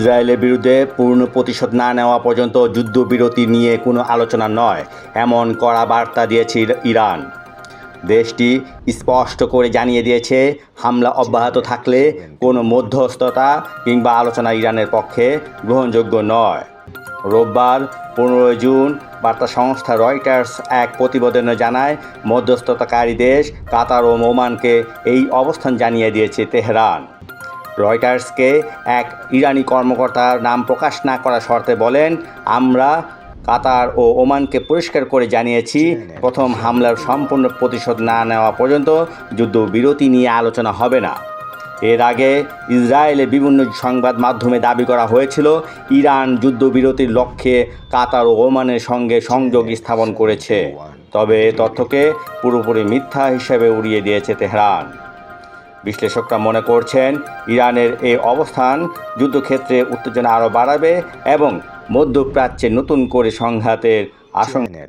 ইসরায়েলের বিরুদ্ধে পূর্ণ প্রতিশোধ না নেওয়া পর্যন্ত যুদ্ধবিরতি নিয়ে কোনো আলোচনা নয়, এমন কড়া বার্তা দিয়েছে ইরান। দেশটি স্পষ্ট করে জানিয়ে দিয়েছে, হামলা অব্যাহত থাকলে কোনো মধ্যস্থতা কিংবা আলোচনা ইরানের পক্ষে গ্রহণযোগ্য নয়। রোববার 15 জুন বার্তা সংস্থা রয়টার্স এক প্রতিবেদনে জানায়, মধ্যস্থতাকারী দেশ কাতার ও ওমানকে এই অবস্থান জানিয়ে দিয়েছে তেহরান। রয়টার্সকে এক ইরানি কর্মকর্তার নাম প্রকাশ না করার শর্তে বলেন, আমরা কাতার ও ওমানকে পরিষ্কার করে জানিয়েছি, প্রথম হামলার সম্পূর্ণ প্রতিশোধ না নেওয়া পর্যন্ত যুদ্ধবিরতি নিয়ে আলোচনা হবে না। এর আগে ইসরায়েলে বিভিন্ন সংবাদ মাধ্যমে দাবি করা হয়েছিল, ইরান যুদ্ধবিরতির লক্ষ্যে কাতার ও ওমানের সঙ্গে সংযোগ স্থাপন করেছে। তবে এ তথ্যকে পুরোপুরি মিথ্যা হিসেবে উড়িয়ে দিয়েছে তেহরান। বিশ্লেষকরা মনে করছেন, ইরানের এই অবস্থান যুদ্ধক্ষেত্রে উত্তেজনা আরও বাড়াবে এবং মধ্যপ্রাচ্যে নতুন করে সংঘাতের আশঙ্কা।